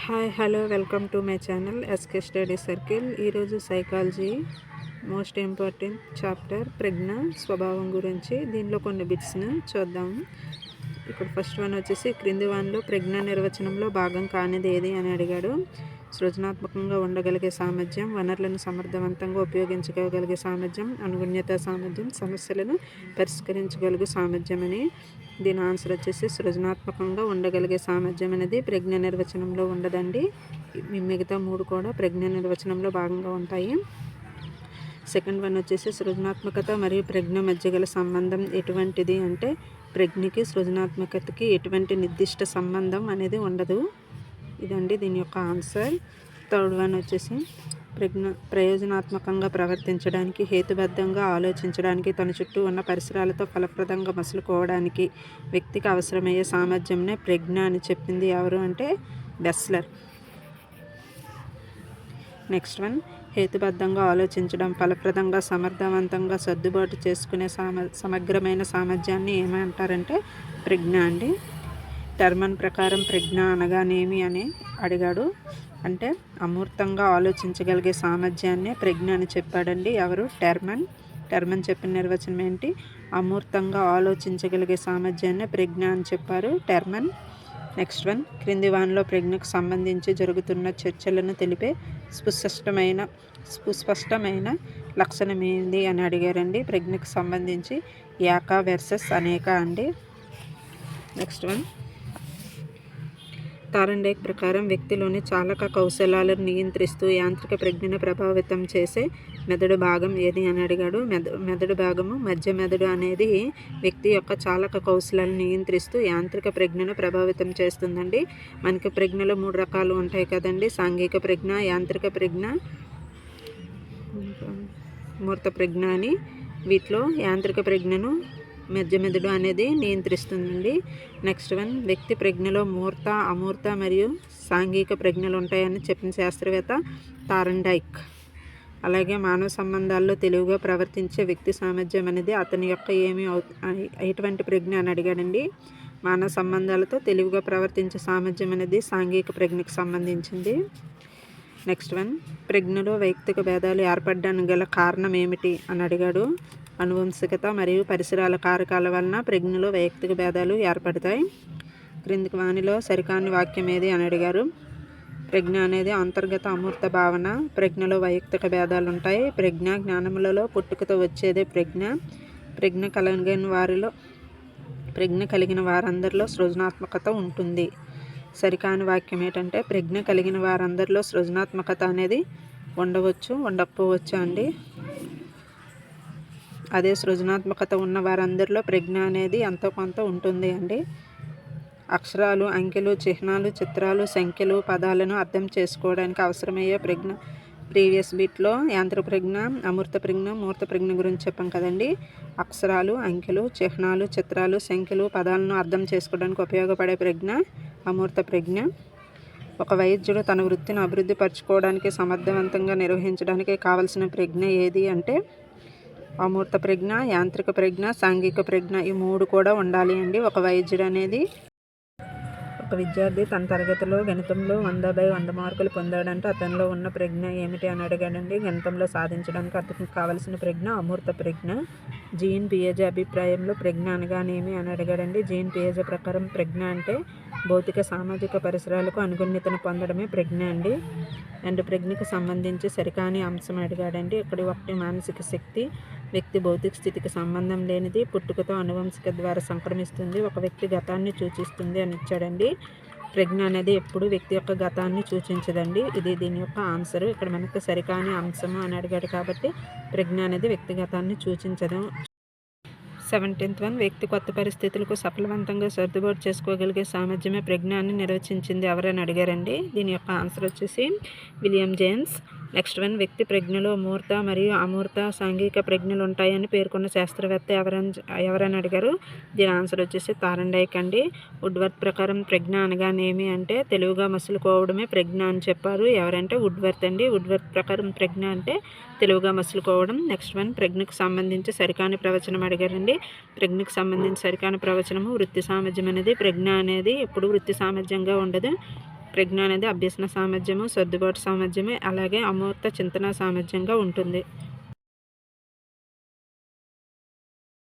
Hi hello welcome to my channel SK study circle. ఈరోజు psychology most important chapter ప్రజ్ఞ స్వభావం గురించి దీనిలో కొన్ని బిట్స్ను చూద్దాము. ఇక్కడ ఫస్ట్ వన్ వచ్చేసి క్రింది వానిలో ప్రజ్ఞ నిర్వచనంలో భాగం కానిది ఏది అని అడిగాడు. సృజనాత్మకంగా ఉండగలిగే సామర్థ్యం, వనరులను సమర్థవంతంగా ఉపయోగించుకోగలిగే సామర్థ్యం, అనుగుణ్యత సామర్థ్యం, సమస్యలను పరిష్కరించగలిగే సామర్థ్యం అని. దీని ఆన్సర్ వచ్చేసి సృజనాత్మకంగా ఉండగలిగే సామర్థ్యం అనేది ప్రజ్ఞ నిర్వచనంలో ఉండదండి. మిగతా మూడు కూడా ప్రజ్ఞ నిర్వచనంలో భాగంగా ఉంటాయి. సెకండ్ వన్ వచ్చేసి సృజనాత్మకత మరియు ప్రజ్ఞ మధ్య గల సంబంధం ఎటువంటిది అంటే ప్రజ్ఞకి సృజనాత్మకతకి ఎటువంటి నిర్దిష్ట సంబంధం అనేది ఉండదు. ఇదండి దీని యొక్క ఆన్సర్. థర్డ్ వన్ వచ్చేసి ప్రయోజనాత్మకంగా ప్రవర్తించడానికి, హేతుబద్ధంగా ఆలోచించడానికి, తన చుట్టూ ఉన్న పరిసరాలతో ఫలప్రదంగా మసులుకోవడానికి వ్యక్తికి అవసరమయ్యే సామర్థ్యంనే ప్రజ్ఞ అని చెప్పింది ఎవరు అంటే బెస్లర్. నెక్స్ట్ వన్ హేతుబద్ధంగా ఆలోచించడం, ఫలప్రదంగా సమర్థవంతంగా సర్దుబాటు చేసుకునే సమగ్రమైన సామర్థ్యాన్ని ఏమంటారంటే ప్రజ్ఞ అండి. టర్మన్ ప్రకారం ప్రజ్ఞ అనగానేమి అని అడిగాడు. అంటే అమూర్తంగా ఆలోచించగలిగే సామర్థ్యాన్నే ప్రజ్ఞ అని చెప్పాడండి ఎవరు టర్మన్ చెప్పిన నిర్వచనం ఏంటి? అమూర్తంగా ఆలోచించగలిగే సామర్థ్యాన్నే ప్రజ్ఞ అని చెప్పారు టర్మన్. నెక్స్ట్ వన్ క్రింది వానిలో ప్రజ్ఞకు సంబంధించి జరుగుతున్న చర్చలను తెలిపే సుస్పష్టమైన లక్షణం ఏంది అని అడిగారండి. ప్రజ్ఞకు సంబంధించి ఏక వెర్సెస్ అనేక అండి. నెక్స్ట్ వన్ తారండేక్ ప్రకారం వ్యక్తిలోని చాలక కౌశలాలను నియంత్రిస్తూ యాంత్రిక ప్రజ్ఞను ప్రభావితం చేసే మెదడు భాగం ఏది అని అడిగాడు. మెదడు భాగము మధ్య మెదడు అనేది వ్యక్తి యొక్క చాలక కౌశలాలను నియంత్రిస్తూ యాంత్రిక ప్రజ్ఞను ప్రభావితం చేస్తుందండి. మనకి ప్రజ్ఞలో 3 రకాలు ఉంటాయి కదండి. సాంఘిక ప్రజ్ఞ, యాంత్రిక ప్రజ్ఞ, మూర్త ప్రజ్ఞ అని. వీటిలో యాంత్రిక ప్రజ్ఞను మధ్య మెదడు అనేది నియంత్రిస్తుందండి. నెక్స్ట్ వన్ వ్యక్తి ప్రజ్ఞలో మూర్త, అమూర్త మరియు సాంఘిక ప్రజ్ఞలు ఉంటాయని చెప్పిన శాస్త్రవేత్త తారండైక్. అలాగే మానవ సంబంధాల్లో తెలివిగా ప్రవర్తించే వ్యక్తి సామర్థ్యం అనేది అతని యొక్క ఎటువంటి ప్రజ్ఞ అని అడిగాడండి. మానవ సంబంధాలతో తెలివిగా ప్రవర్తించే సామర్థ్యం అనేది సాంఘిక ప్రజ్ఞకు సంబంధించింది. నెక్స్ట్ వన్ ప్రజ్ఞలో వైయక్తిక భేదాలు ఏర్పడడానికి గల కారణం ఏమిటి అని అడిగాడు. అనువంశికత మరియు పరిసరాల కారకాల వలన ప్రజ్ఞలో వైయక్తిక భేదాలు ఏర్పడతాయి. క్రిందికి వానిలో సరికాని వాక్యం ఏది అని అడిగారు. ప్రజ్ఞ అనేది అంతర్గత అమూర్త భావన. ప్రజ్ఞలో వైయక్తిక భేదాలు ఉంటాయి. ప్రజ్ఞ జ్ఞానములలో పుట్టుకతో వచ్చేదే ప్రజ్ఞ. ప్రజ్ఞ కలిగిన వారందరిలో సృజనాత్మకత ఉంటుంది. సరికాని వాక్యం ఏంటంటే ప్రజ్ఞ కలిగిన వారందరిలో సృజనాత్మకత అనేది ఉండవచ్చు, ఉండకపోవచ్చు అండి. అదే సృజనాత్మకత ఉన్న వారందరిలో ప్రజ్ఞ అనేది ఎంతో కొంత ఉంటుంది అండి. అక్షరాలు, అంకెలు, చిహ్నాలు, చిత్రాలు, సంఖ్యలు, పదాలను అర్థం చేసుకోవడానికి అవసరమయ్యే ప్రజ్ఞ. ప్రీవియస్ బిట్లో యాంత్రిక ప్రజ్ఞ, అమూర్త ప్రజ్ఞ, మూర్త ప్రజ్ఞ గురించి చెప్పాం కదండి. అక్షరాలు, అంకెలు, చిహ్నాలు, చిత్రాలు, సంఖ్యలు, పదాలను అర్థం చేసుకోవడానికి ఉపయోగపడే ప్రజ్ఞ అమూర్త ప్రజ్ఞ. ఒక వైద్యుడు తన వృత్తిని అభివృద్ధి పరచుకోవడానికి, సమర్థవంతంగా నిర్వహించడానికి కావలసిన ప్రజ్ఞ ఏది అంటే అమూర్త ప్రజ్ఞ, యాంత్రిక ప్రజ్ఞ, సాంఘిక ప్రజ్ఞ. ఈ 3 కూడా ఉండాలి అండి. ఒక వైద్యుడు అనేది ఒక విద్యార్థి తన తరగతిలో గణితంలో 100/100 మార్కులు పొందాడంటే అతనిలో ఉన్న ప్రజ్ఞ ఏమిటి అని అడిగాడండి. గణితంలో సాధించడానికి అతనికి కావలసిన ప్రజ్ఞ అమూర్త ప్రజ్ఞ. జీన్ పియాజే అభిప్రాయంలో ప్రజ్ఞ అనగానేమి అని అడిగాడండి. జీన్ పియాజే ప్రకారం ప్రజ్ఞ అంటే భౌతిక, సామాజిక పరిసరాలకు అనుగుణ్యతను పొందడమే ప్రజ్ఞ అండి. అండ్ ప్రజ్ఞకు సంబంధించి సరికాని అంశం అడిగాడండి. ఒకటి మానసిక శక్తి వ్యక్తి భౌతిక స్థితికి సంబంధం లేనిది, పుట్టుకతో అనువంశిక ద్వారా సంక్రమిస్తుంది, ఒక వ్యక్తి గతాన్ని సూచిస్తుంది అని ఇచ్చాడండి. ప్రజ్ఞ అనేది ఎప్పుడు వ్యక్తి యొక్క గతాన్ని సూచించదండి. ఇది దీని యొక్క ఆన్సర్. ఇక్కడ మనకు సరికాని అంశము అని అడిగాడు కాబట్టి ప్రజ్ఞ అనేది వ్యక్తిగతాన్ని సూచించదు. 17th వన్ వ్యక్తి కొత్త పరిస్థితులకు సఫలవంతంగా సర్దుబాటు చేసుకోగలిగే సామర్థ్యమే ప్రజ్ఞ అని నిర్వచించింది ఎవరని అడిగారండి. దీని యొక్క ఆన్సర్ వచ్చేసి విలియం జేమ్స్. నెక్స్ట్ వన్ వ్యక్తి ప్రజ్ఞలో మూర్త మరియు అమూర్త సాంఘిక ప్రజ్ఞలు ఉంటాయని పేర్కొన్న శాస్త్రవేత్త ఎవరని అడిగారు. దీని ఆన్సర్ వచ్చేసి తారండైక్ అండి. వుడ్వర్త్ ప్రకారం ప్రజ్ఞ అనగానేమి అంటే తెలివిగా మసులుకోవడమే ప్రజ్ఞ అని చెప్పారు. ఎవరంటే వుడ్వర్త్ అండి. వుడ్వర్త్ ప్రకారం ప్రజ్ఞ అంటే తెలివిగా మసులుకోవడం. నెక్స్ట్ వన్ ప్రజ్ఞకు సంబంధించి సరికాని ప్రవచనం అడిగారండి. ప్రజ్ఞకు సంబంధించి సరికాని ప్రవచనము వృత్తి సామర్థ్యం అనేది ప్రజ్ఞ అనేది ఎప్పుడు వృత్తి సామర్థ్యంగా ఉండదు. ప్రజ్ఞ అనేది అభ్యసన సామర్థ్యము, సర్దుబాటు సామర్థ్యమే, అలాగే అమూర్త చింతన సామర్థ్యంగా ఉంటుంది.